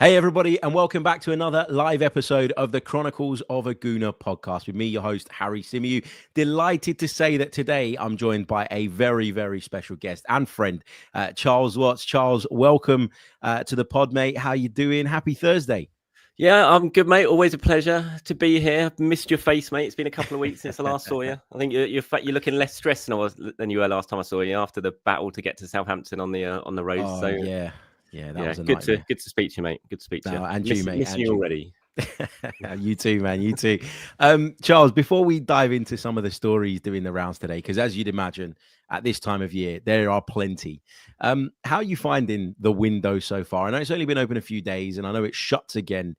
Hey, everybody, and welcome back to another live episode of the Chronicles of a Gooner podcast with me, your host, Harry Symeou. Delighted to say that today I'm joined by a very, very special guest and friend, Charles Watts. Charles, welcome to the pod, mate. How you doing? Happy Thursday. Yeah, I'm good, mate. Always a pleasure to be here. Missed your face, mate. It's been a couple of weeks since I last saw you. I think you're looking less stressed than you were last time I saw you after the battle to get to Southampton on the road. Oh, So yeah, that was a good nightmare. to speak to you, mate. Good to speak to you. And you, mate, Missing and you you. already. You too, man. You too. Charles, before we dive into some of the stories doing the rounds today, because as you'd imagine, at this time of year, there are plenty. How are you finding the window so far? I know it's only been open a few days, and I know it shuts again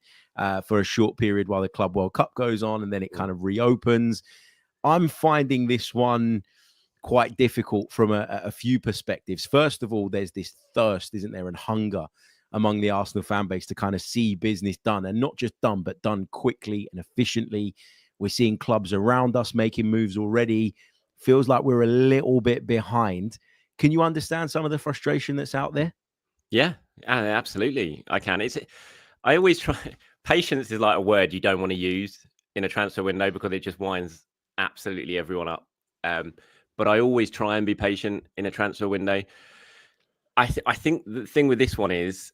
for a short period while the Club World Cup goes on, and then it kind of reopens. I'm finding this one quite difficult from a few perspectives. First of all, there's this thirst, isn't there, and hunger among the Arsenal fan base to kind of see business done, and not just done, but done quickly and efficiently. We're seeing clubs around us making moves already. Feels like we're a little bit behind. Can you understand some of the frustration that's out there? Yeah, absolutely. I can. I always try. Patience is like a word you don't want to use in a transfer window because it just winds absolutely everyone up. But I always try and be patient in a transfer window. I think the thing with this one is,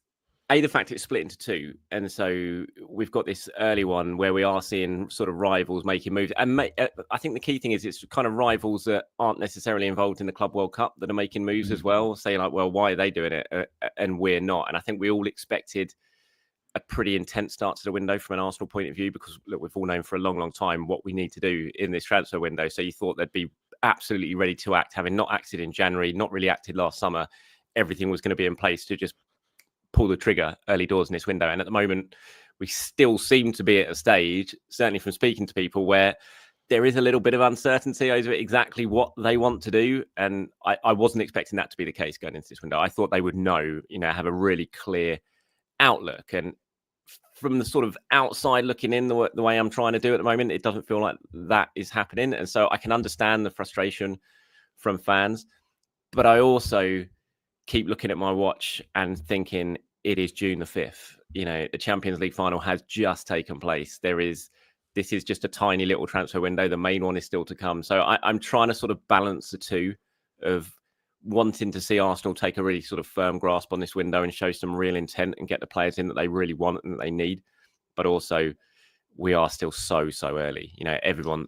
the fact it's split into two. And so we've got this early one where we are seeing sort of rivals making moves. And I think the key thing is it's kind of rivals that aren't necessarily involved in the Club World Cup that are making moves as well, saying like, well, why are they doing it? And we're not. And I think we all expected a pretty intense start to the window from an Arsenal point of view, because look, we've all known for a long, long time what we need to do in this transfer window. So you thought they'd be absolutely ready to act, having not acted in January, not really acted last summer. Everything was going to be in place to just pull the trigger early doors in this window. And at the moment, we still seem to be at a stage, certainly from speaking to people, where there is a little bit of uncertainty over exactly what they want to do. And I wasn't expecting that to be the case going into this window. I thought they would know, have a really clear outlook. And from the sort of outside looking in, the way I'm trying to do at the moment, it doesn't feel like that is happening. And so I can understand the frustration from fans, but I also keep looking at my watch and thinking it is June the 5th. The Champions League final has just taken place. This is just a tiny little transfer window. The main one is still to come. So I'm trying to sort of balance the two of wanting to see Arsenal take a really sort of firm grasp on this window and show some real intent and get the players in that they really want and that they need. But also, we are still so early.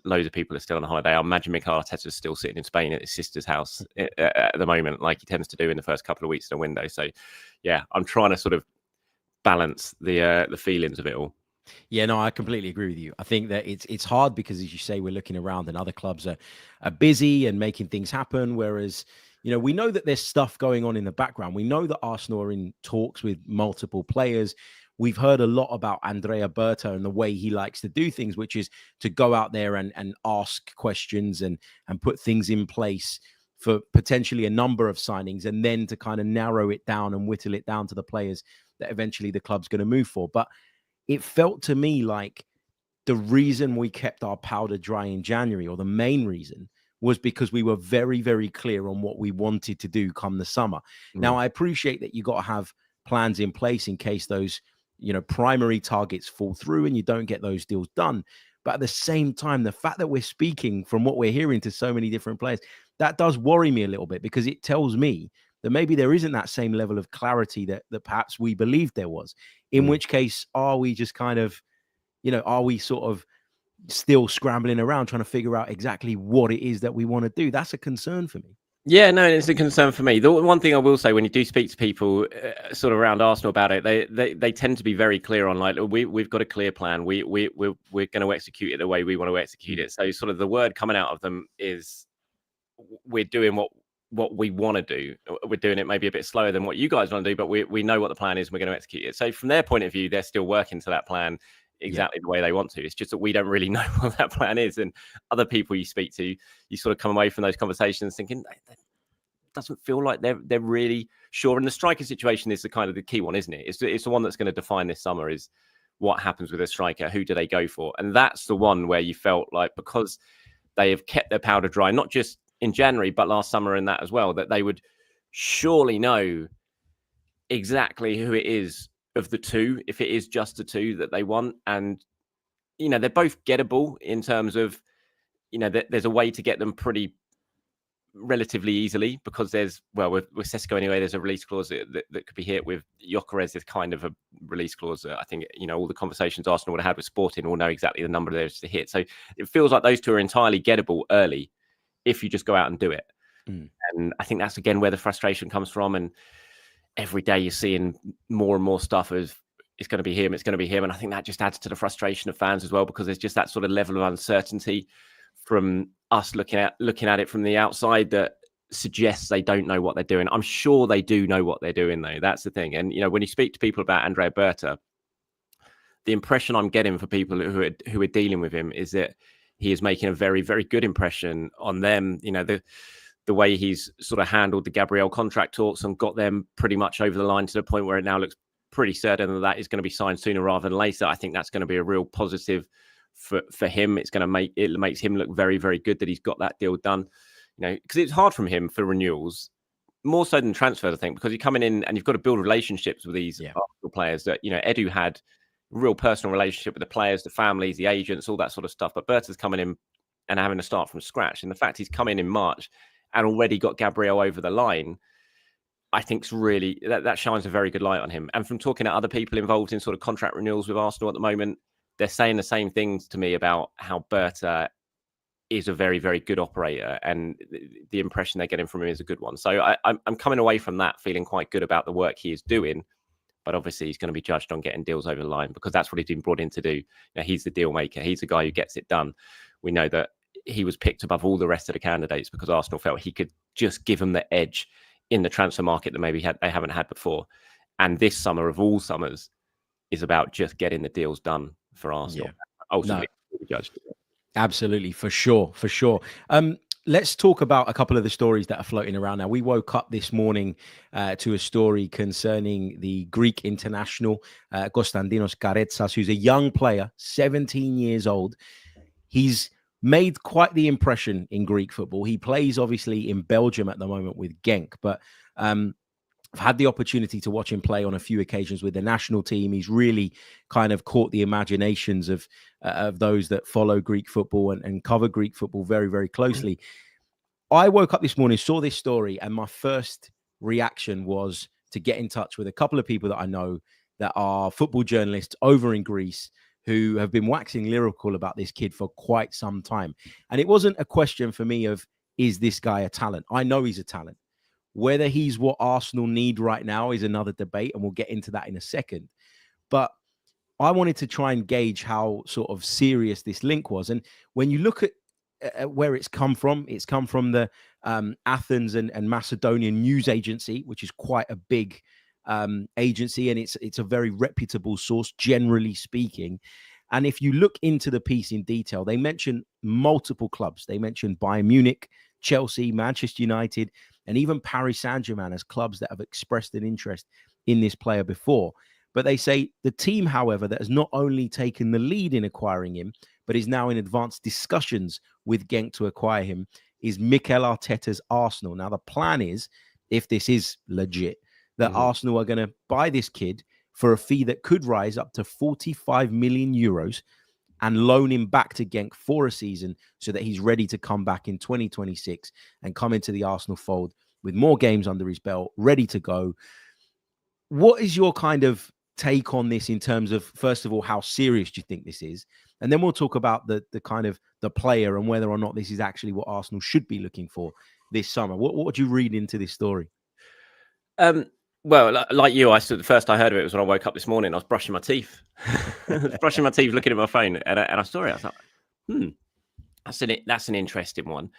Loads of people are still on holiday. I imagine Caretsas is still sitting in Spain at his sister's house at the moment, like he tends to do in the first couple of weeks of the window. So, yeah, I'm trying to sort of balance the feelings of it all. Yeah, no, I completely agree with you. I think that it's hard because, as you say, we're looking around and other clubs are busy and making things happen. Whereas, we know that there's stuff going on in the background. We know that Arsenal are in talks with multiple players. We've heard a lot about Andrea Berto and the way he likes to do things, which is to go out there and ask questions and put things in place for potentially a number of signings, and then to kind of narrow it down and whittle it down to the players that eventually the club's going to move for. But it felt to me like the reason we kept our powder dry in January, or the main reason, was because we were very, very clear on what we wanted to do come the summer. Now, I appreciate that you got to have plans in place in case those, primary targets fall through and you don't get those deals done. But at the same time, the fact that we're speaking from what we're hearing to so many different players, that does worry me a little bit, because it tells me that maybe there isn't that same level of clarity that perhaps we believed there was. In which case, are we just kind of, are we sort of still scrambling around trying to figure out exactly what it is that we want to do? That's a concern for me. Yeah, no, it's a concern for me. The one thing I will say, when you do speak to people sort of around Arsenal about it, they tend to be very clear on, like, we've got a clear plan. We're going to execute it the way we want to execute it. So sort of the word coming out of them is, we're doing what we want to do. We're doing it maybe a bit slower than what you guys want to do, but we know what the plan is and we're going to execute it. So from their point of view, they're still working to that plan exactly the way they want to. It's just that we don't really know what that plan is. And other people you speak to, you sort of come away from those conversations thinking, that doesn't feel like they're really sure. And the striker situation is the kind of the key one, isn't it? It's the one that's going to define this summer, is what happens with a striker. Who do they go for? And that's the one where you felt like, because they have kept their powder dry, not just in January, but last summer and that as well, that they would surely know exactly who it is of the two, if it is just the two that they want. And, they're both gettable in terms of, there's a way to get them pretty relatively easily, because there's, well, with Sesko anyway, there's a release clause that could be hit. With Gyökeres, is kind of a release clause that I think, all the conversations Arsenal would have had with Sporting will know exactly the number there's to hit. So it feels like those two are entirely gettable early if you just go out and do it. And I think that's again where the frustration comes from. And every day you're seeing more and more stuff of it's going to be him, it's going to be him. And I think that just adds to the frustration of fans as well, because there's just that sort of level of uncertainty from us looking at it from the outside that suggests they don't know what they're doing. I'm sure they do know what they're doing, though. That's the thing. And, when you speak to people about Andrea Berta, the impression I'm getting for people who are dealing with him is that he is making a very, very good impression on them. The way he's sort of handled the Gabriel contract talks and got them pretty much over the line to the point where it now looks pretty certain that is going to be signed sooner rather than later. I think that's going to be a real positive for him. It's going to makes him look very, very good that he's got that deal done. Because it's hard from him for renewals, more so than transfers, I think, because you're coming in and you've got to build relationships with these Arsenal players that, Edu had a real personal relationship with the players, the families, the agents, all that sort of stuff. But Berta's coming in and having to start from scratch. And the fact he's come in March and already got Gabriel over the line, I think's really, that shines a very good light on him. And from talking to other people involved in sort of contract renewals with Arsenal at the moment, they're saying the same things to me about how Berta is a very, very good operator, and the impression they're getting from him is a good one. So I'm coming away from that feeling quite good about the work he is doing. But obviously, he's going to be judged on getting deals over the line, because that's what he's been brought in to do. He's the deal maker. He's the guy who gets it done. We know that he was picked above all the rest of the candidates because Arsenal felt he could just give them the edge in the transfer market that maybe they haven't had before. And this summer of all summers is about just getting the deals done for Arsenal. Ultimately, judged. Absolutely, for sure. Let's talk about a couple of the stories that are floating around now. We woke up this morning to a story concerning the Greek international, Konstantinos Karetsas, who's a young player, 17 years old. He's made quite the impression in Greek football. He plays, obviously, in Belgium at the moment with Genk, but I've had the opportunity to watch him play on a few occasions with the national team. He's really kind of caught the imaginations of those that follow Greek football and cover Greek football very, very closely. I woke up this morning, saw this story, and my first reaction was to get in touch with a couple of people that I know that are football journalists over in Greece who have been waxing lyrical about this kid for quite some time. And it wasn't a question for me of, is this guy a talent? I know he's a talent. Whether he's what Arsenal need right now is another debate, and we'll get into that in a second. But I wanted to try and gauge how sort of serious this link was. And when you look at where it's come from the Athens and Macedonian news agency, which is quite a big agency, and it's a very reputable source, generally speaking. And if you look into the piece in detail, they mention multiple clubs. They mention Bayern Munich, Chelsea, Manchester United, and even Paris Saint-Germain as clubs that have expressed an interest in this player before. But they say the team, however, that has not only taken the lead in acquiring him, but is now in advanced discussions with Genk to acquire him, is Mikel Arteta's Arsenal. Now, the plan is, if this is legit, that Arsenal are going to buy this kid for a fee that could rise up to 45 million euros and loan him back to Genk for a season so that he's ready to come back in 2026 and come into the Arsenal fold with more games under his belt, ready to go. What is your kind of take on this in terms of, first of all, how serious do you think this is? And then we'll talk about the kind of the player and whether or not this is actually what Arsenal should be looking for this summer. What would you read into this story? Well, like you, the first I heard of it was when I woke up this morning. I was brushing my teeth, looking at my phone, and I saw it. I was like, that's an interesting one.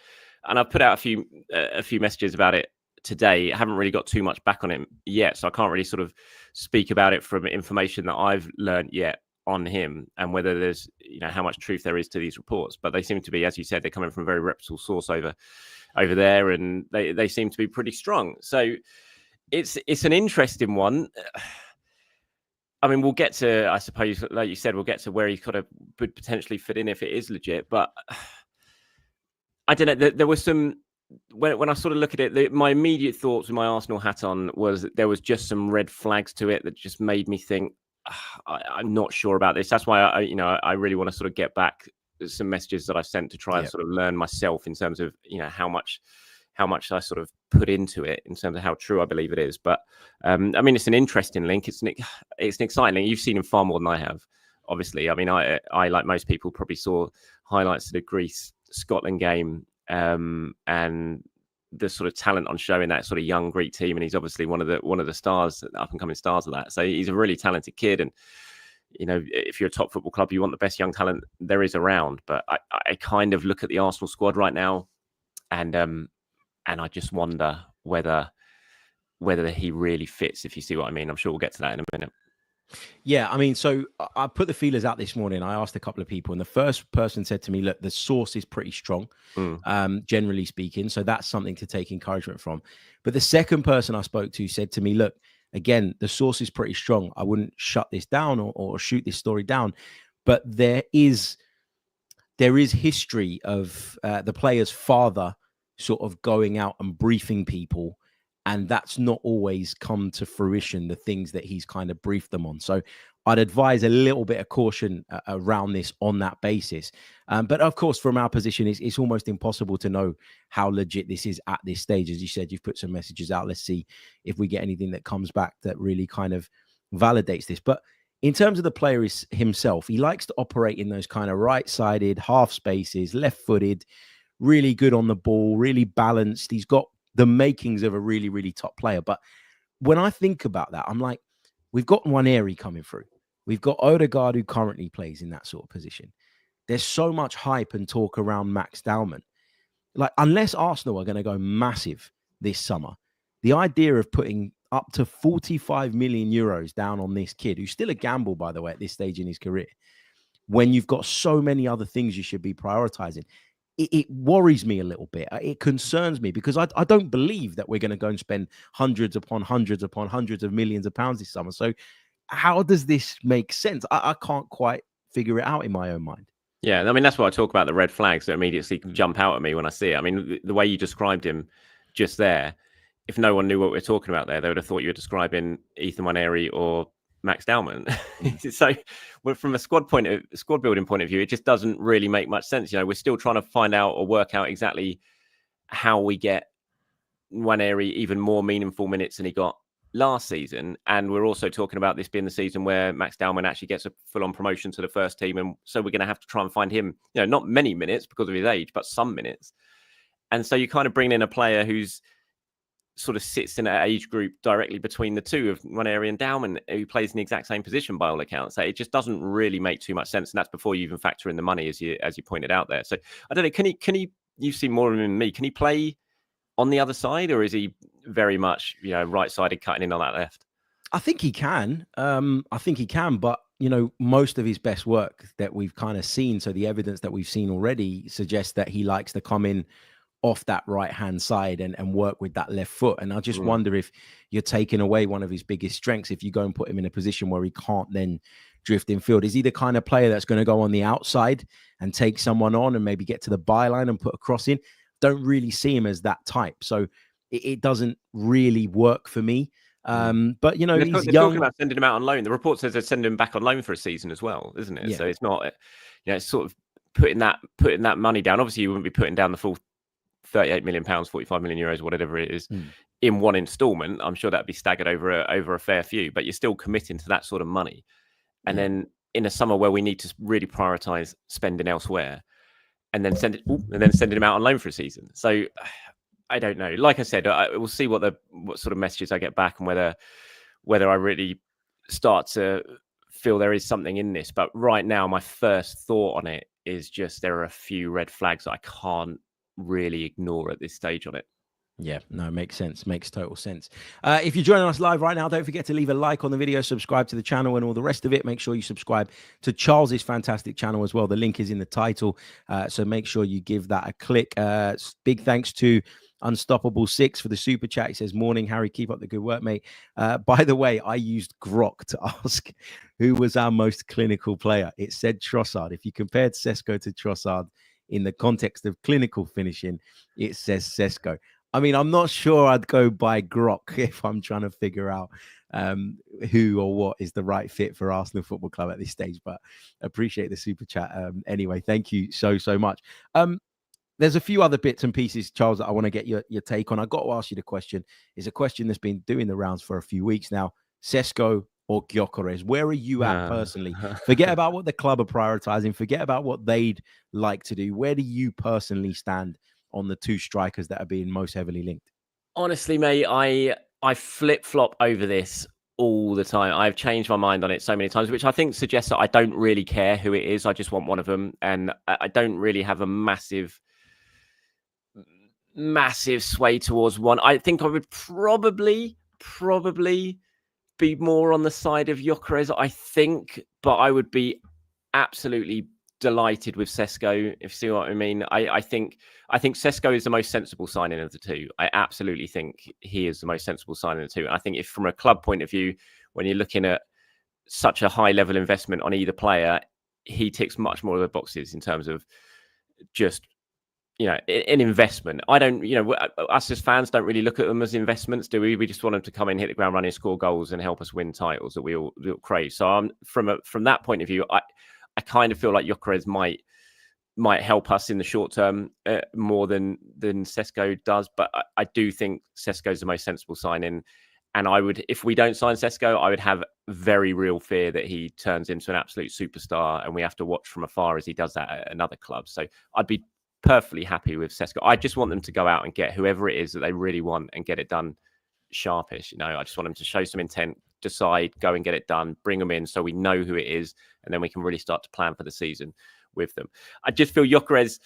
And I've put out a few messages about it today. I haven't really got too much back on it yet, so I can't really sort of speak about it from information that I've learned yet on him, and whether there's how much truth there is to these reports. But they seem to be, as you said, they're coming from a very reputable source over there, and they seem to be pretty strong. So it's an interesting one. I mean, we'll get to, I suppose, like you said, we'll get to where he would potentially fit in if it is legit. But I don't know. There was some when I sort of look at it, my immediate thoughts with my Arsenal hat on was that there was just some red flags to it that just made me think, I'm not sure about this. That's why I really want to sort of get back some messages that I've sent to try and sort of learn myself in terms of how much I sort of put into it in terms of how true I believe it is. But I mean, it's an interesting link. It's an exciting link. You've seen him far more than I have, obviously. I mean, I like most people probably saw highlights of the Greece-Scotland game and the sort of talent on show in that sort of young Greek team, and he's obviously one of the stars, up and coming stars of that. So he's a really talented kid, and if you're a top football club, you want the best young talent there is around. But I kind of look at the Arsenal squad right now, and I just wonder whether he really fits, if you see what I mean. I'm sure we'll get to that in a minute. Yeah, I mean, so I put the feelers out this morning. I asked a couple of people, and the first person said to me, look, the source is pretty strong, generally speaking. So that's something to take encouragement from. But the second person I spoke to said to me, look, again, the source is pretty strong. I wouldn't shut this down or shoot this story down. But there is history of the player's father sort of going out and briefing people, and that's not always come to fruition, the things that he's kind of briefed them on. So I'd advise a little bit of caution around this on that basis. But of course, from our position, it's almost impossible to know how legit this is at this stage. As you said, you've put some messages out. Let's see if we get anything that comes back that really kind of validates this. But in terms of the player himself, he likes to operate in those kind of right-sided, half spaces, left-footed, really good on the ball, really balanced. He's got the makings of a really, really top player. But when I think about that, I'm like, we've got Nwaneri coming through. We've got Odegaard, who currently plays in that sort of position. There's so much hype and talk around Max Dowman. Like, unless Arsenal are going to go massive this summer, the idea of putting up to 45 million euros down on this kid, who's still a gamble, by the way, at this stage in his career, when you've got so many other things you should be prioritizing, it worries me a little bit. It concerns me because I don't believe that we're going to go and spend hundreds upon hundreds upon hundreds of millions of pounds this summer. So how does this make sense? I can't quite figure it out in my own mind. Yeah, I mean, that's why I talk about the red flags that immediately jump out at me when I see it. I mean, the way you described him just there, if no one knew what we were talking about there, they would have thought you were describing Ethan Nwaneri or Max Dowman. So from a squad building point of view, it just doesn't really make much sense. We're still trying to find out or work out exactly how we get Nwaneri even more meaningful minutes than he got last season. And we're also talking about this being the season where Max Dowman actually gets a full-on promotion to the first team. And so we're going to have to try and find him, not many minutes because of his age, but some minutes. And so you kind of bring in a player who's sort of sits in an age group directly between the two of Nwaneri and Dowman, who plays in the exact same position by all accounts. So it just doesn't really make too much sense. And that's before you even factor in the money, as you pointed out there. So I don't know, can he, you've seen more of him than me, can he play on the other side, or is he very much, right-sided, cutting in on that left? I think he can. But most of his best work that we've kind of seen, so the evidence that we've seen already suggests that he likes to come in off that right-hand side and work with that left foot. And I just wonder if you're taking away one of his biggest strengths if you go and put him in a position where he can't then drift in field. Is he the kind of player that's going to go on the outside and take someone on and maybe get to the byline and put a cross in? Don't really see him as that type. So it doesn't really work for me. But, he's they're young. Talking about sending him out on loan. The report says they're sending him back on loan for a season as well, isn't it? Yeah. So it's not, it's sort of putting that money down. Obviously, you wouldn't be putting down the full 38 million pounds, 45 million euros, whatever it is, in one installment. I'm sure that'd be staggered over a fair few, but you're still committing to that sort of money. And then in a summer where we need to really prioritize spending elsewhere, and then sending him out on loan for a season. So I don't know. Like I said, we'll see what sort of messages I get back and whether I really start to feel there is something in this. But right now, my first thought on it is just there are a few red flags that I can't really ignore at this stage on it. Yeah, no, makes sense. Makes total sense. If you're joining us live right now, don't forget to leave a like on the video, subscribe to the channel and all the rest of it. Make sure you subscribe to Charles's fantastic channel as well. The link is in the title. So make sure you give that a click. Big thanks to Unstoppable6 for the super chat. He says, morning, Harry, keep up the good work, mate. By the way, I used Grok to ask who was our most clinical player. It said Trossard. If you compared Sesko to Trossard, in the context of clinical finishing, it says Sesko. I mean, I'm not sure I'd go by Grok if I'm trying to figure out who or what is the right fit for Arsenal Football Club at this stage, but appreciate the super chat. Anyway, thank you so much. There's a few other bits and pieces, Charles, that I want to get your take on. I got to ask you the question. It's a question that's been doing the rounds for a few weeks now. Sesko or Gyökeres, where are you at personally? Forget about what the club are prioritizing. Forget about what they'd like to do. Where do you personally stand on the two strikers that are being most heavily linked? Honestly, mate, I flip-flop over this all the time. I've changed my mind on it so many times, which I think suggests that I don't really care who it is. I just want one of them. And I don't really have a massive sway towards one. I think I would probably be more on the side of Gyökeres, I think, but I would be absolutely delighted with Sesko, if you see what I mean. I think Sesko is the most sensible signing of the two. I absolutely think he is the most sensible signing of the two. And I think if from a club point of view, when you're looking at such a high level investment on either player, he ticks much more of the boxes in terms of just, an investment. I don't, us as fans don't really look at them as investments, do we? We just want them to come in, hit the ground running, score goals and help us win titles that we all crave. So from that point of view, I kind of feel like Gyökeres might help us in the short term more than Sesko does. But I do think Sesko is the most sensible signing. And I would, if we don't sign Sesko, I would have very real fear that he turns into an absolute superstar and we have to watch from afar as he does that at another club. So I'd be perfectly happy with Sesko. I just want them to go out and get whoever it is that they really want and get it done sharpish. I just want them to show some intent, decide, go and get it done, bring them in so we know who it is, and then we can really start to plan for the season with them. I just feel Gyökeres,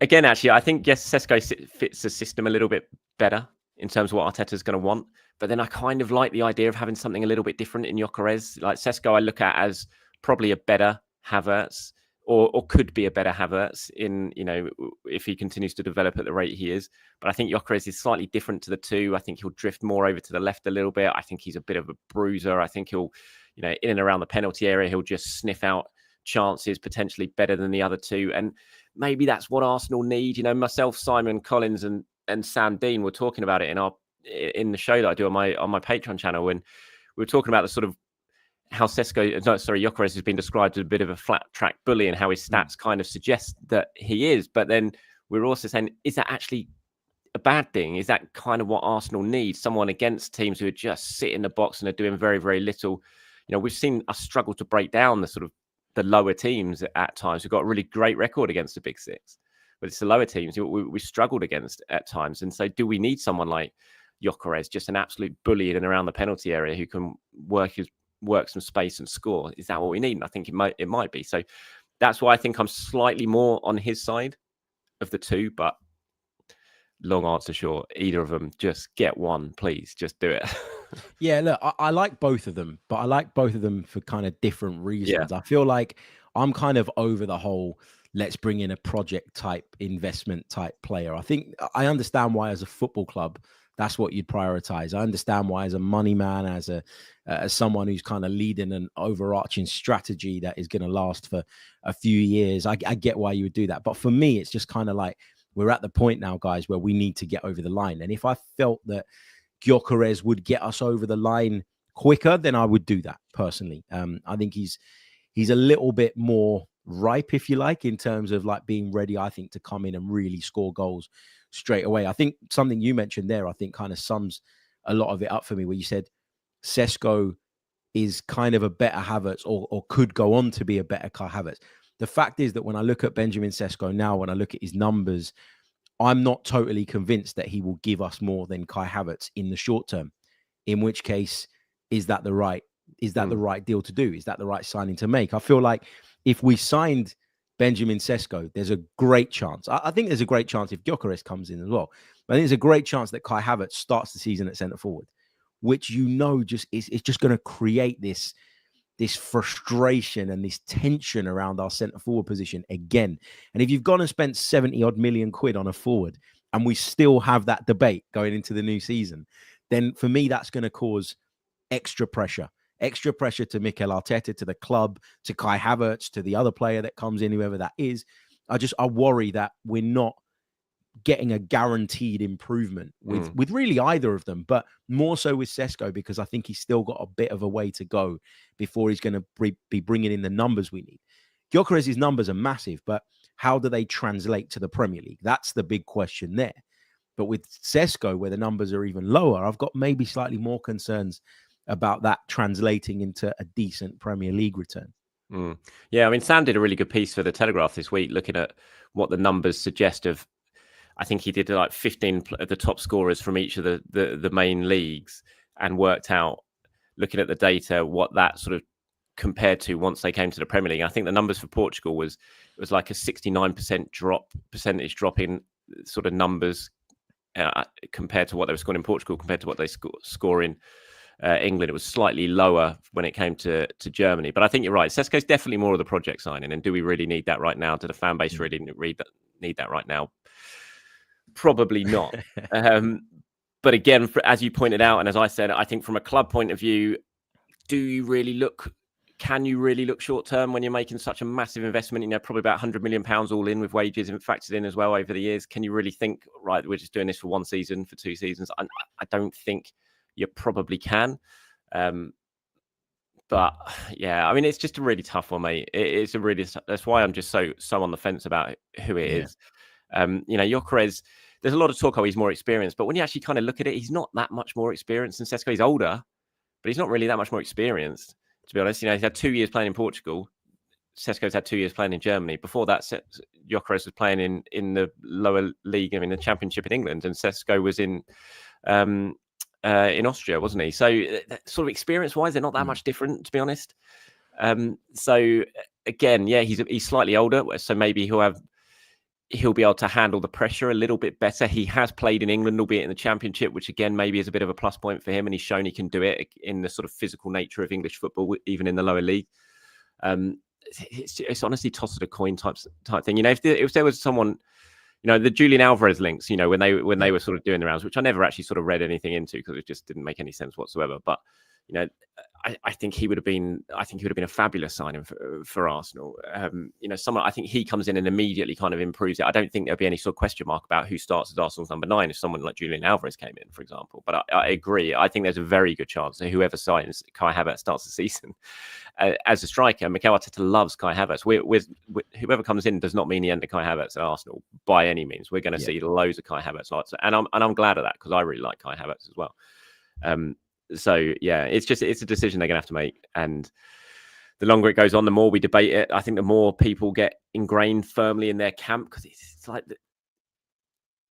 again, actually, I think, yes, Sesko fits the system a little bit better in terms of what Arteta's going to want. But then I kind of like the idea of having something a little bit different in Gyökeres. Like Sesko, I look at as probably a better Havertz, or could be a better Havertz in, if he continues to develop at the rate he is. But I think Gyökeres is slightly different to the two. I think he'll drift more over to the left a little bit. I think he's a bit of a bruiser. I think he'll, in and around the penalty area, he'll just sniff out chances potentially better than the other two. And maybe that's what Arsenal need. Myself, Simon Collins and Sam Dean were talking about it in the show that I do on my Patreon channel, when we were talking about the sort of how Gyökeres has been described as a bit of a flat track bully and how his stats kind of suggest that he is. But then we're also saying, is that actually a bad thing? Is that kind of what Arsenal needs? Someone against teams who are just sit in the box and are doing very, very little. We've seen us struggle to break down the lower teams at times. We've got a really great record against the big six, but it's the lower teams we struggled against at times. And so do we need someone like Gyökeres, just an absolute bully in and around the penalty area who can work some space and score? Is that what we need? And I think it might be. So that's why I think I'm slightly more on his side of the two, but long answer short, either of them, just get one, please. Just do it. Yeah, look, I like both of them, but I like both of them for kind of different reasons. Yeah. I feel like I'm kind of over the whole let's bring in a project type investment type player. I think I understand why as a football club, that's what you'd prioritize. I understand why as a money man, as someone who's kind of leading an overarching strategy that is going to last for a few years, I get why you would do that. But for me, it's just kind of like we're at the point now, guys, where we need to get over the line. And if I felt that Gyökeres would get us over the line quicker, then I would do that personally. I think he's a little bit more ripe, if you like, in terms of like being ready, I think, to come in and really score goals straight away. I think something you mentioned there, I think kind of sums a lot of it up for me, where you said Sesko is kind of a better Havertz or could go on to be a better Kai Havertz. The fact is that when I look at Benjamin Sesko now, when I look at his numbers, I'm not totally convinced that he will give us more than Kai Havertz in the short term. In which case, is that the right deal to do? Is that the right signing to make? I feel like if we signed Benjamin Sesko, there's a great chance. I think there's a great chance if Gyökeres comes in as well. But I think there's a great chance that Kai Havertz starts the season at centre forward, which it's just going to create this frustration and this tension around our centre forward position again. And if you've gone and spent 70 odd million quid on a forward and we still have that debate going into the new season, then for me, that's going to cause extra pressure extra pressure to Mikel Arteta, to the club, to Kai Havertz, to the other player that comes in, whoever that is. I worry that we're not getting a guaranteed improvement with really either of them, but more so with Sesko, because I think he's still got a bit of a way to go before he's going to be bringing in the numbers we need. Gyökeres' numbers are massive, but how do they translate to the Premier League? That's the big question there. But with Sesko, where the numbers are even lower, I've got maybe slightly more concerns about that translating into a decent Premier League return. Yeah, I mean, Sam did a really good piece for the Telegraph this week, looking at what the numbers suggest of. I think he did like 15 of the top scorers from each of the main leagues, and worked out, looking at the data, what that sort of compared to once they came to the Premier League. I think the numbers for Portugal was like a 69% percentage drop in sort of numbers compared to what they were scoring in Portugal, compared to what they score in England. It was slightly lower when it came to Germany. But I think you're right. Sesko's definitely more of the project signing. And do we really need that right now? Do the fan base really need that right now? Probably not. But again, as you pointed out, and as I said, I think from a club point of view, can you really look short term when you're making such a massive investment? You know, probably about £100 million all in, with wages factored in as well over the years. Can you really think, right, we're just doing this for one season, for 2 seasons? I don't think you probably can. But yeah, I mean, it's just a really tough one, mate. That's why I'm just so on the fence about who it is. You know, Gyökeres, there's a lot of talk how he's more experienced, but when you actually kind of look at it, he's not that much more experienced than Sesko. He's older, but he's not really that much more experienced, to be honest. You know, he's had 2 years playing in Portugal. Sesko's had 2 years playing in Germany. Before that, Gyökeres was playing in the lower league, I mean, the Championship in England, and Sesko was in Austria, wasn't he? So sort of experience-wise, they're not that much different, to be honest. So again, yeah, he's slightly older, so maybe he'll be able to handle the pressure a little bit better. He has played in England, albeit in the Championship, which again maybe is a bit of a plus point for him, and he's shown he can do it in the sort of physical nature of English football, even in the lower league. It's honestly toss of a coin type thing. You know, if there was someone, you know, the Julian Alvarez links, you know, when they were sort of doing the rounds, which I never actually sort of read anything into because it just didn't make any sense whatsoever. But you know, I think he would have been a fabulous signing for Arsenal. You know, I think he comes in and immediately kind of improves it. I don't think there'll be any sort of question mark about who starts as Arsenal's number 9 if someone like Julian Alvarez came in, for example. But I agree. I think there's a very good chance that whoever signs Kai Havertz starts the season as a striker. Mikel Arteta loves Kai Havertz. Whoever comes in does not mean the end of Kai Havertz at Arsenal by any means. We're going to see loads of Kai Havertz, and I'm glad of that because I really like Kai Havertz as well. So yeah, it's a decision they're gonna have to make, and the longer it goes on, the more we debate it. I think the more people get ingrained firmly in their camp, because it's like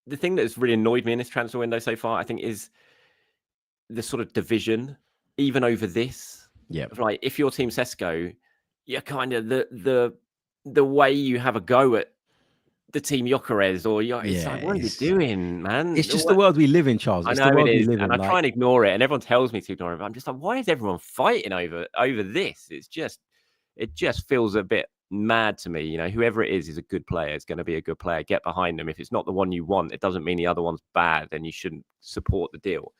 the thing that has really annoyed me in this transfer window so far, I think, is the sort of division, even over this. Yeah, right. If you're Team Sesko, you're kind of the way you have a go at the Team Gyökeres, it's like, what are you doing, man? It's just the world we live in, Charles. I know it is, and I try and ignore it, and everyone tells me to ignore it, but I'm just like, why is everyone fighting over this? It just feels a bit mad to me. You know, whoever it is a good player. It's going to be a good player. Get behind them. If it's not the one you want, it doesn't mean the other one's bad, then you shouldn't support the deal.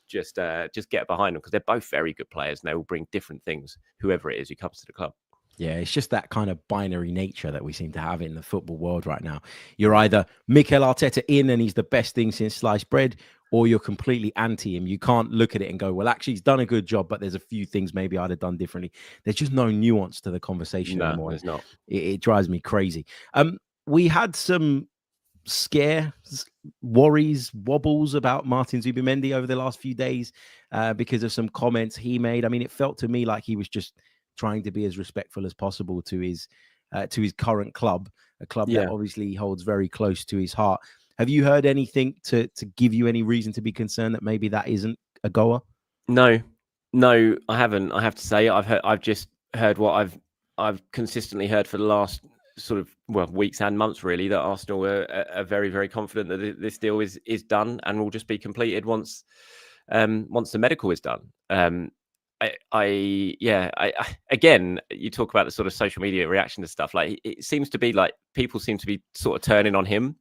Just get behind them, because they're both very good players, and they will bring different things, whoever it is who comes to the club. Yeah, it's just that kind of binary nature that we seem to have in the football world right now. You're either Mikel Arteta in and he's the best thing since sliced bread, or you're completely anti him. You can't look at it and go, well, actually, he's done a good job, but there's a few things maybe I'd have done differently. There's just no nuance to the conversation anymore. There's not. It drives me crazy. We had some worries, wobbles about Martin Zubimendi over the last few days because of some comments he made. I mean, it felt to me like he was just trying to be as respectful as possible to his current club, a club that obviously holds very close to his heart. Have you heard anything to give you any reason to be concerned that maybe that isn't a goer? No, I haven't. I have to say, I've just heard what I've consistently heard for the last sort of weeks and months, really, that Arsenal are very, very confident that this deal is done and will just be completed once the medical is done. Again, you talk about the sort of social media reaction to stuff. Like, it seems to be like people seem to be sort of turning on him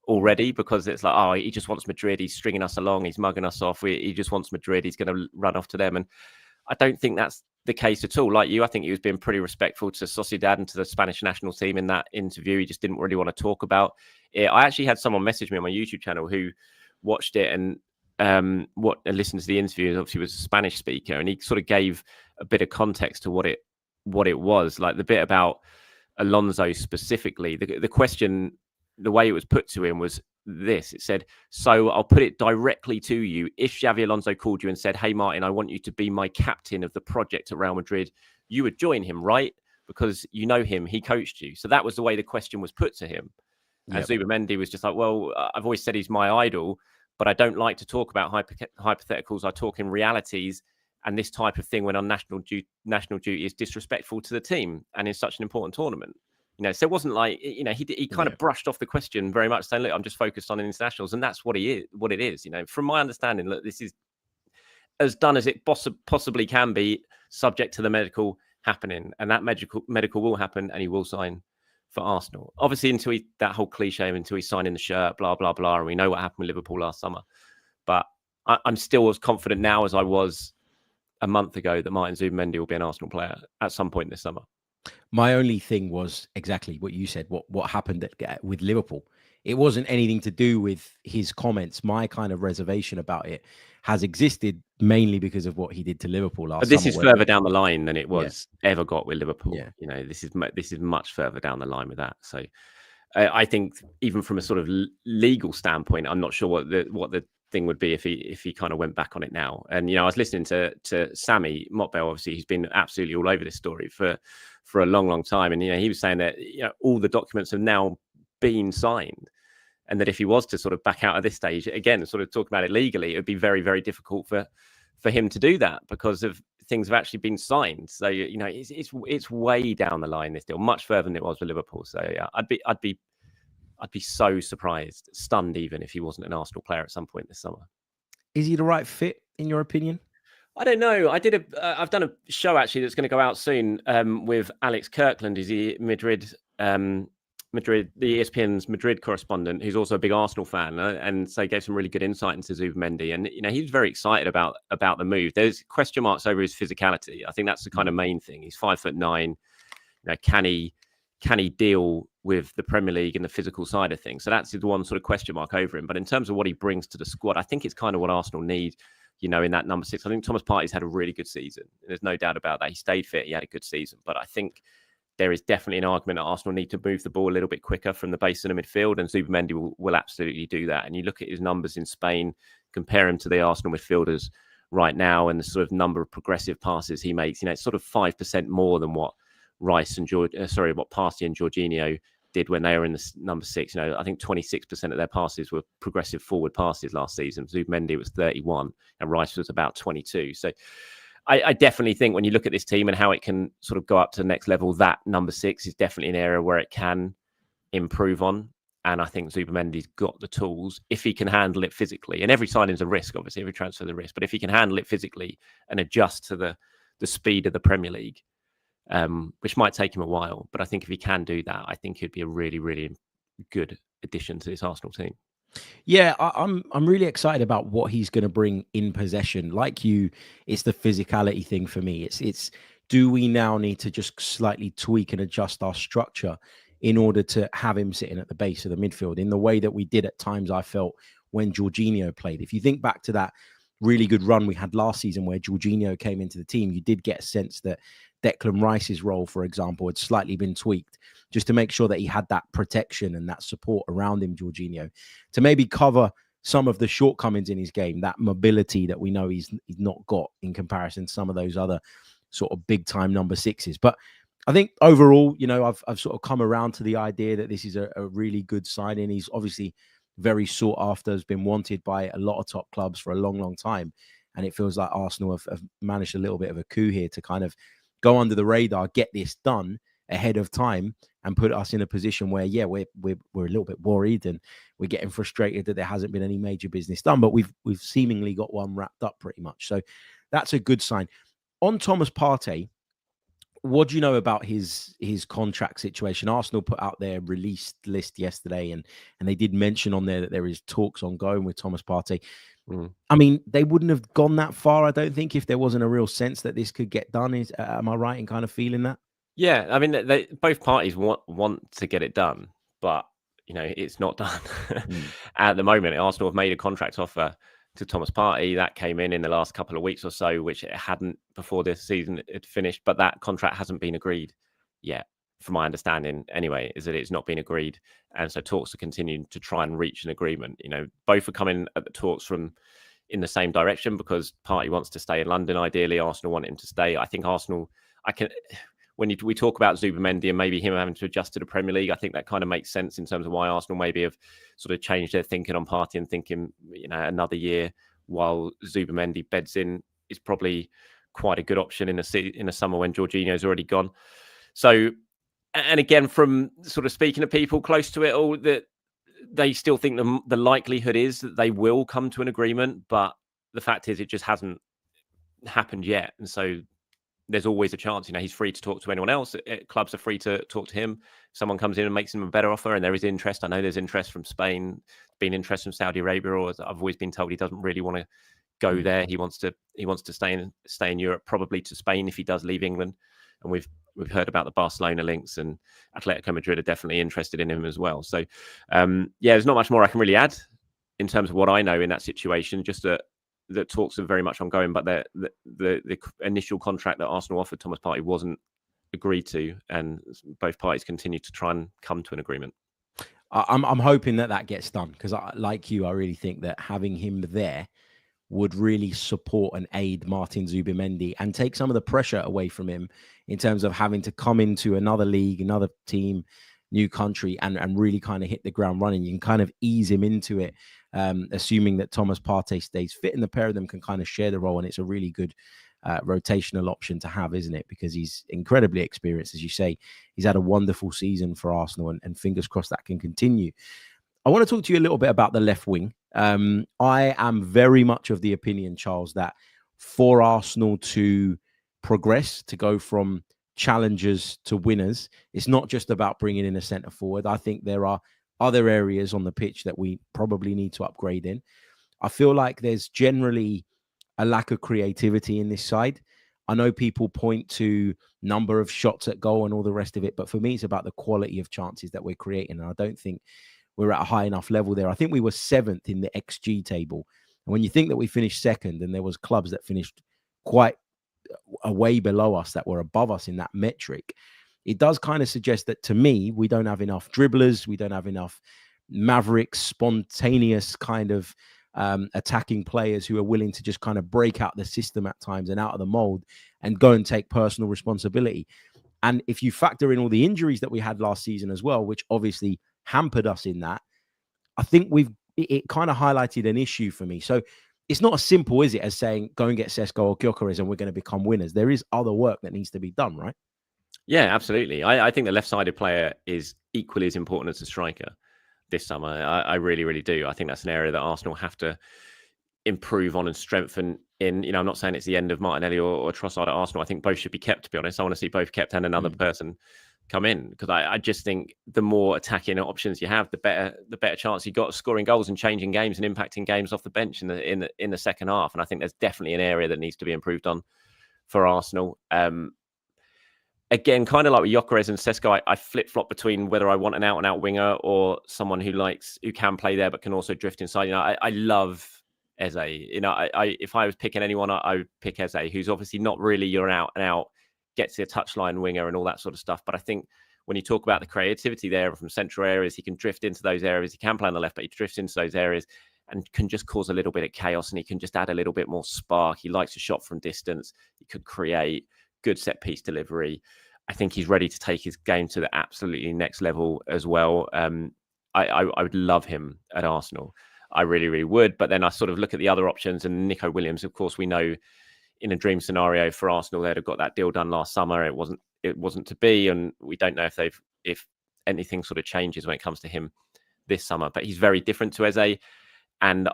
already, because it's like, oh, he just wants Madrid. He's stringing us along. He's mugging us off. He just wants Madrid. He's going to run off to them. And I don't think that's the case at all. Like you, I think he was being pretty respectful to Sociedad and to the Spanish national team in that interview. He just didn't really want to talk about it. I actually had someone message me on my YouTube channel who watched it and listened to the interview. Obviously, was a Spanish speaker, and he sort of gave a bit of context to what it was. Like the bit about Alonso specifically. The question, the way it was put to him was this. It said, so I'll put it directly to you. If Xabi Alonso called you and said, hey, Martin, I want you to be my captain of the project at Real Madrid, you would join him, right? Because you know him, he coached you. So that was the way the question was put to him. And Zubimendi was just like, well, I've always said he's my idol, but I don't like to talk about hypotheticals. I talk in realities. And this type of thing when on national duty is disrespectful to the team and in such an important tournament. So it wasn't like, he kind of brushed off the question very much, saying, look, I'm just focused on internationals. And that's what it is. From my understanding, look, this is as done as it possibly can be, subject to the medical happening. And that medical will happen, and he will sign for Arsenal. Obviously, until that whole cliche, until he's signing the shirt, blah, blah, blah. And we know what happened with Liverpool last summer. But I'm still as confident now as I was a month ago that Martin Zubimendi will be an Arsenal player at some point this summer. My only thing was exactly what you said, what happened with Liverpool. It wasn't anything to do with his comments. My kind of reservation about it has existed mainly because of what he did to Liverpool last summer. But this is further down the line than it was ever got with Liverpool. Yeah. This is much further down the line with that. So I think even from a sort of legal standpoint, I'm not sure what the thing would be if he kind of went back on it now. And I was listening to Sammy Motbell. Obviously, he's been absolutely all over this story for a long time, and he was saying that all the documents have now been signed, and that if he was to sort of back out at this stage again, sort of talk about it legally, it would be very, very difficult for him to do that because of things have actually been signed. So it's way down the line, this deal, much further than it was with Liverpool. So yeah, I'd be so surprised, stunned even, if he wasn't an Arsenal player at some point this summer. Is he the right fit, in your opinion? I don't know. I've done a show actually that's going to go out soon with Alex Kirkland, who's the the ESPN's Madrid correspondent, who's also a big Arsenal fan, and so gave some really good insight into Zubimendi. And he was very excited about the move. There's question marks over his physicality. I think that's the kind of main thing. He's 5'9". Can he deal with the Premier League and the physical side of things? So that's the one sort of question mark over him. But in terms of what he brings to the squad, I think it's kind of what Arsenal need, in that number 6. I think Thomas Partey's had a really good season. There's no doubt about that. He stayed fit. He had a good season. But I think there is definitely an argument that Arsenal need to move the ball a little bit quicker from the base of the midfield, and Zubimendi will absolutely do that. And you look at his numbers in Spain, compare him to the Arsenal midfielders right now, and the sort of number of progressive passes he makes, it's sort of 5% more than what Partey and Jorginho did when they were in the number 6. I think 26% of their passes were progressive forward passes last season. Zubimendi was 31 and Rice was about 22. So I definitely think when you look at this team and how it can sort of go up to the next level, that number 6 is definitely an area where it can improve on. And I think Zubimendi's got the tools if he can handle it physically. And every signing's a risk, obviously, every transfer is a risk. But if he can handle it physically and adjust to the speed of the Premier League, which might take him a while, but I think if he can do that, I think he'd be a really, really good addition to this Arsenal team. Yeah, I'm really excited about what he's going to bring in possession. Like you, it's the physicality thing for me. It's do we now need to just slightly tweak and adjust our structure in order to have him sitting at the base of the midfield in the way that we did at times, I felt, when Jorginho played. If you think back to that really good run we had last season where Jorginho came into the team, you did get a sense that Declan Rice's role, for example, had slightly been tweaked just to make sure that he had that protection and that support around him, Jorginho, to maybe cover some of the shortcomings in his game, that mobility that we know he's not got in comparison to some of those other sort of big time number 6s. But I think overall, I've sort of come around to the idea that this is a really good signing. He's obviously very sought after, has been wanted by a lot of top clubs for a long, long time. And it feels like Arsenal have managed a little bit of a coup here to kind of go under the radar, get this done ahead of time, and put us in a position where, we're a little bit worried and we're getting frustrated that there hasn't been any major business done, but we've seemingly got one wrapped up pretty much. So that's a good sign. On Thomas Partey, what do you know about his contract situation? Arsenal put out their release list yesterday, and they did mention on there that there is talks ongoing with Thomas Partey. I mean, they wouldn't have gone that far, I don't think, if there wasn't a real sense that this could get done. Am I right in kind of feeling that? Yeah, I mean, both parties want to get it done, but it's not done at the moment. Arsenal have made a contract offer to Thomas Partey that came in the last couple of weeks or so, which it hadn't before this season had finished. But that contract hasn't been agreed yet, from my understanding. Anyway, is that it's not been agreed, and so talks are continuing to try and reach an agreement. Both are coming at the talks from in the same direction because Partey wants to stay in London. Ideally, Arsenal want him to stay. I think Arsenal. When we talk about Zubimendi and maybe him having to adjust to the Premier League, I think that kind of makes sense in terms of why Arsenal maybe have sort of changed their thinking on Partey and thinking, another year while Zubimendi beds in is probably quite a good option in a summer when Jorginho's already gone. So, and again, from sort of speaking to people close to it all, that they still think the likelihood is that they will come to an agreement, but the fact is it just hasn't happened yet. And so there's always a chance, he's free to talk to anyone else. Clubs are free to talk to him. Someone comes in and makes him a better offer, and there is interest. I know there's interest from Spain, been interest from Saudi Arabia, or as I've always been told, he doesn't really want to go there. He wants to stay in Europe, probably to Spain if he does leave England. And we've heard about the Barcelona links, and Atletico Madrid are definitely interested in him as well. So, there's not much more I can really add in terms of what I know in that situation. Just that talks are very much ongoing, but the initial contract that Arsenal offered Thomas Partey wasn't agreed to, and both parties continue to try and come to an agreement. I'm hoping that gets done because, like you, I really think that having him there would really support and aid Martin Zubimendi and take some of the pressure away from him in terms of having to come into another league, another team, new country, and really kind of hit the ground running. You can kind of ease him into it, assuming that Thomas Partey stays fit, and the pair of them can kind of share the role. And it's a really good rotational option to have, isn't it? Because he's incredibly experienced, as you say. He's had a wonderful season for Arsenal, and fingers crossed that can continue. I want to talk to you a little bit about the left wing. I am very much of the opinion, Charles, that for Arsenal to progress, to go from challengers to winners, it's not just about bringing in a centre forward. I think there are other areas on the pitch that we probably need to upgrade in. I feel like there's generally a lack of creativity in this side. I know people point to number of shots at goal and all the rest of it, but for me, it's about the quality of chances that we're creating. And I don't think we're at a high enough level there. I think we were 7th in the XG table. And when you think that we finished 2nd, and there was clubs that finished quite way below us that were above us in that metric, it does kind of suggest that, to me, we don't have enough dribblers. We don't have enough maverick, spontaneous kind of attacking players who are willing to just kind of break out the system at times and out of the mold and go and take personal responsibility. And if you factor in all the injuries that we had last season as well, which obviously hampered us in that, I think it kind of highlighted an issue for me. So it's not as simple, is it, as saying, go and get Sesko or Gyökeres and we're going to become winners. There is other work that needs to be done, right? Yeah, absolutely. I think the left-sided player is equally as important as the striker this summer. I really, really do. I think that's an area that Arsenal have to improve on and strengthen in. I'm not saying it's the end of Martinelli or Trossard at Arsenal. I think both should be kept, to be honest. I want to see both kept and another person come in, because I just think the more attacking options you have, the better chance you got of scoring goals and changing games and impacting games off the bench in the second half. And I think there's definitely an area that needs to be improved on for Arsenal. Again, kind of like with Gyökeres and Sesko, I flip-flop between whether I want an out-and-out winger or someone who can play there but can also drift inside. I love Eze. If I was picking anyone, I would pick Eze, who's obviously not really your out-and-out, gets the touchline winger and all that sort of stuff. But I think when you talk about the creativity there from central areas, he can drift into those areas. He can play on the left, but he drifts into those areas and can just cause a little bit of chaos, and he can just add a little bit more spark. He likes to shot from distance. He could create good set-piece delivery. I think he's ready to take his game to the absolutely next level as well. I would love him at Arsenal. I really, really would. But then I sort of look at the other options, and Nico Williams, of course, we know in a dream scenario for Arsenal, they'd have got that deal done last summer. It wasn't to be, and we don't know if anything sort of changes when it comes to him this summer. But he's very different to Eze, and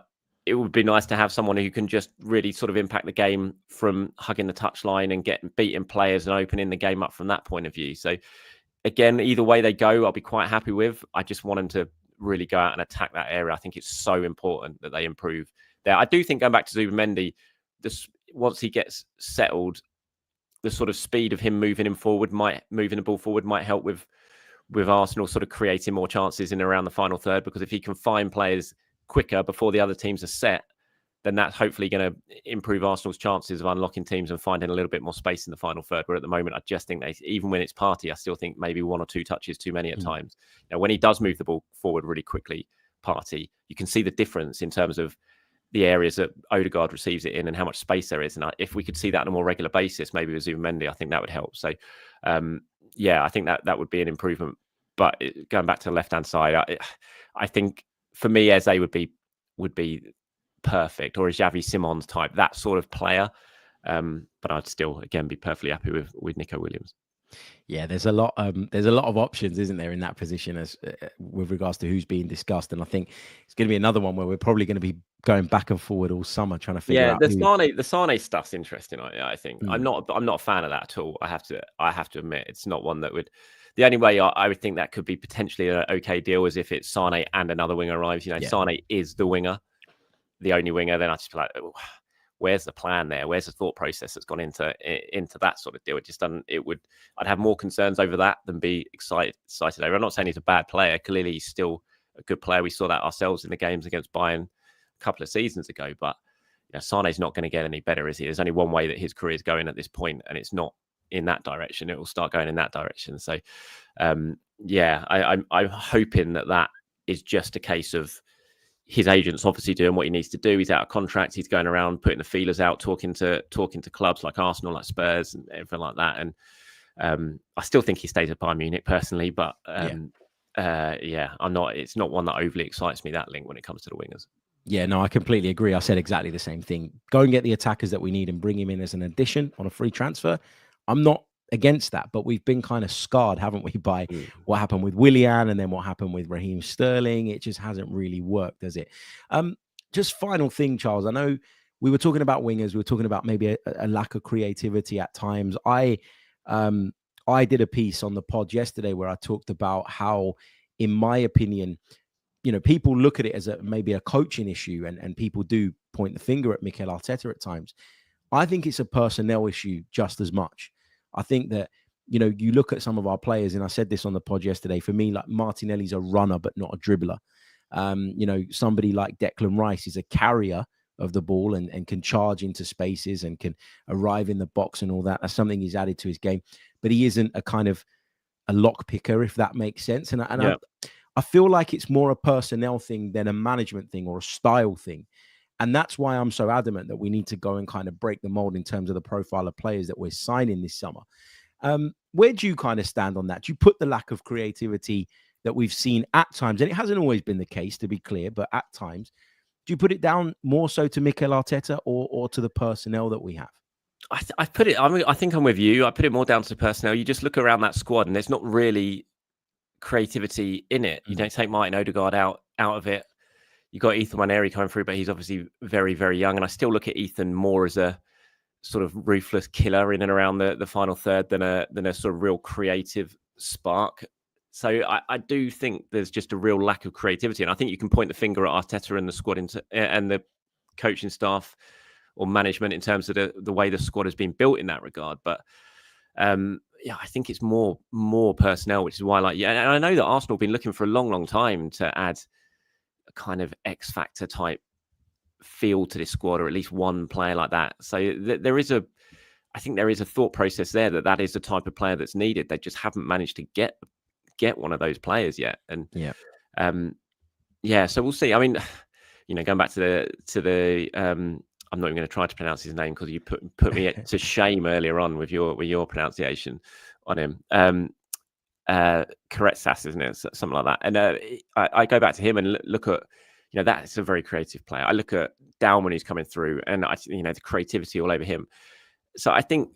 it would be nice to have someone who can just really sort of impact the game from hugging the touchline and beating players and opening the game up from that point of view. So again, either way they go, I'll be quite happy with. I just want them to really go out and attack that area. I think it's so important that they improve there. I do think, going back to Zubimendi, once he gets settled, the sort of speed of him moving the ball forward might help with Arsenal sort of creating more chances in around the final third, because if he can find players quicker before the other teams are set, then that's hopefully going to improve Arsenal's chances of unlocking teams and finding a little bit more space in the final third. Where at the moment, I just think even when it's Partey, I still think maybe one or two touches too many at times. Now, when he does move the ball forward really quickly, Partey, you can see the difference in terms of the areas that Odegaard receives it in and how much space there is. And if we could see that on a more regular basis, maybe with Zubimendi, I think that would help. So, I think that would be an improvement. But going back to the left-hand side, I think for me, Eze would be perfect, or a Xavi Simons type, that sort of player. But I'd still, again, be perfectly happy with Nico Williams. Yeah, there's a lot of options, isn't there, in that position as with regards to who's being discussed, and I think it's going to be another one where we're probably going to be going back and forward all summer trying to figure out. The Sane stuff's interesting. I think I'm not a fan of that at all. I have to admit, it's not one that would. The only way I would think that could be potentially an okay deal is if it's Sane and another winger arrives. Sane is the winger, the only winger. Then I just feel like, where's the plan there? Where's the thought process that's gone into that sort of deal? It just doesn't. I'd have more concerns over that than be excited over. I'm not saying he's a bad player. Clearly, he's still a good player. We saw that ourselves in the games against Bayern a couple of seasons ago. But Sane's not going to get any better, is he? There's only one way that his career is going at this point, and it's not in that direction. It will start going in that direction. So, I'm hoping that is just a case of his agent's obviously doing what he needs to do. He's out of contract. He's going around putting the feelers out, talking to clubs like Arsenal, like Spurs, and everything like that. And I still think he stays at Bayern Munich personally, but I'm not. It's not one that overly excites me, that link, when it comes to the wingers. Yeah, no, I completely agree. I said exactly the same thing. Go and get the attackers that we need and bring him in as an addition on a free transfer. I'm not against that, but we've been kind of scarred, haven't we, by what happened with Willian and then what happened with Raheem Sterling. It just hasn't really worked, does it? Just final thing, Charles. I know we were talking about wingers. We were talking about maybe a lack of creativity at times. I did a piece on the pod yesterday where I talked about how, in my opinion, people look at it as maybe a coaching issue, and people do point the finger at Mikel Arteta at times. I think it's a personnel issue just as much. I think that, you look at some of our players, and I said this on the pod yesterday, for me, like Martinelli's a runner, but not a dribbler. Somebody like Declan Rice is a carrier of the ball and can charge into spaces and can arrive in the box and all that. That's something he's added to his game, but he isn't a kind of a lock picker, if that makes sense. And I feel like it's more a personnel thing than a management thing or a style thing. And that's why I'm so adamant that we need to go and kind of break the mold in terms of the profile of players that we're signing this summer. Where do you kind of stand on that? Do you put the lack of creativity that we've seen at times, and it hasn't always been the case, to be clear, but at times, do you put it down more so to Mikel Arteta or to the personnel that we have? I think I'm with you. I put it more down to the personnel. You just look around that squad and there's not really creativity in it. You don't take Martin Odegaard out of it. You got Ethan Nwaneri coming through, but he's obviously very, very young. And I still look at Ethan more as a sort of ruthless killer in and around the final third than a sort of real creative spark. So I do think there's just a real lack of creativity. And I think you can point the finger at Arteta and the squad and the coaching staff or management in terms of the way the squad has been built in that regard. But I think it's more personnel, which is why and I know that Arsenal have been looking for a long, long time to add a kind of X factor type feel to this squad, or at least one player like that. So I think there is a thought process there that is the type of player that's needed. They just haven't managed to get one of those players yet. And so we'll see. I mean, going back to the I'm not even going to try to pronounce his name because you put me to shame earlier on with your pronunciation on him. Caretsas, isn't it? Something like that. And I go back to him and look at, that's a very creative player. I look at Dalman, who's coming through, and the creativity all over him. So I think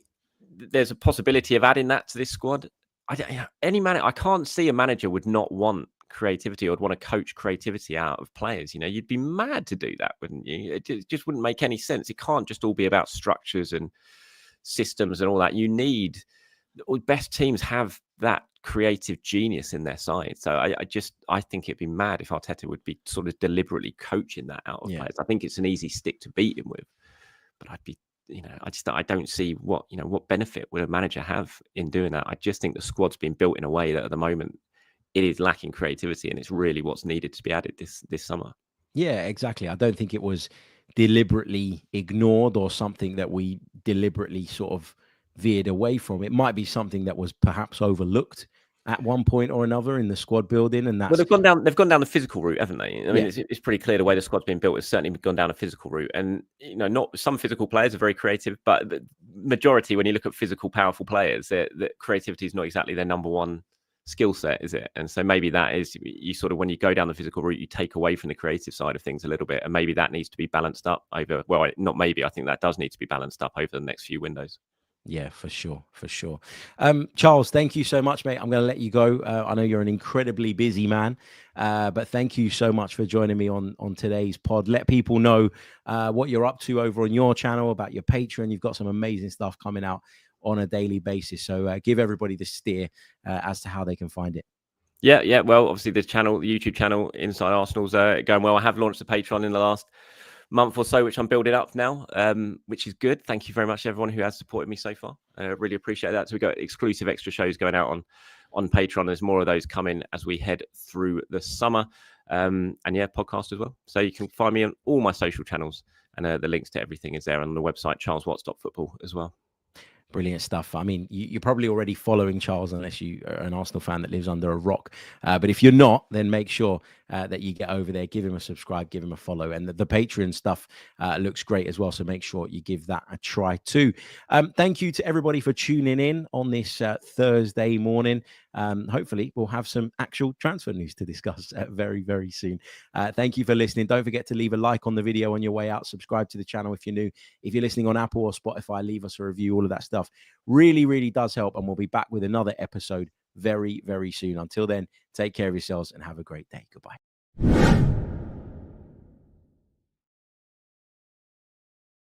there's a possibility of adding that to this squad. I can't see a manager would not want creativity or would want to coach creativity out of players. You'd be mad to do that, wouldn't you? It just wouldn't make any sense. It can't just all be about structures and systems and all that. You need, best teams have that creative genius in their side. So I think it'd be mad if Arteta would be sort of deliberately coaching that out of players. I think it's an easy stick to beat him with, but I'd be, I don't see what benefit would a manager have in doing that. I just think the squad's been built in a way that at the moment it is lacking creativity, and it's really what's needed to be added this summer. Yeah, exactly. I don't think it was deliberately ignored or something that we deliberately sort of veered away from. It might be something that was perhaps overlooked at one point or another in the squad building, and that's They've gone down the physical route, haven't they? I mean, it's pretty clear the way the squad's been built has certainly gone down a physical route. And not some physical players are very creative, but the majority, when you look at physical, powerful players, that creativity is not exactly their number one skill set, is it? And so maybe that is, you sort of, when you go down the physical route, you take away from the creative side of things a little bit, and maybe that needs to be balanced up over. Well, not maybe. I think that does need to be balanced up over the next few windows. Yeah, for sure. For sure. Charles, thank you so much, mate. I'm going to let you go. I know you're an incredibly busy man, but thank you so much for joining me on today's pod. Let people know what you're up to over on your channel, about your Patreon. You've got some amazing stuff coming out on a daily basis. So give everybody the steer as to how they can find it. Yeah. Well, obviously the YouTube channel Inside Arsenal's going well. I have launched a Patreon in the last month or so, which I'm building up now, which is good. Thank you very much to everyone who has supported me so far. Really appreciate that. So we've got exclusive extra shows going out on Patreon. There's more of those coming as we head through the summer. And yeah, podcast as well. So you can find me on all my social channels, and the links to everything is there on the website, charleswatts.football as well. Brilliant stuff. I mean, you're probably already following Charles, unless you are an Arsenal fan that lives under a rock. But if you're not, then make sure that you get over there, give him a subscribe, give him a follow. And the Patreon stuff looks great as well. So make sure you give that a try too. Thank you to everybody for tuning in on this Thursday morning. Hopefully, we'll have some actual transfer news to discuss very, very soon. Thank you for listening. Don't forget to leave a like on the video on your way out. Subscribe to the channel if you're new. If you're listening on Apple or Spotify, leave us a review. All of that stuff really, really does help. And we'll be back with another episode very, very soon. Until then, take care of yourselves and have a great day. Goodbye.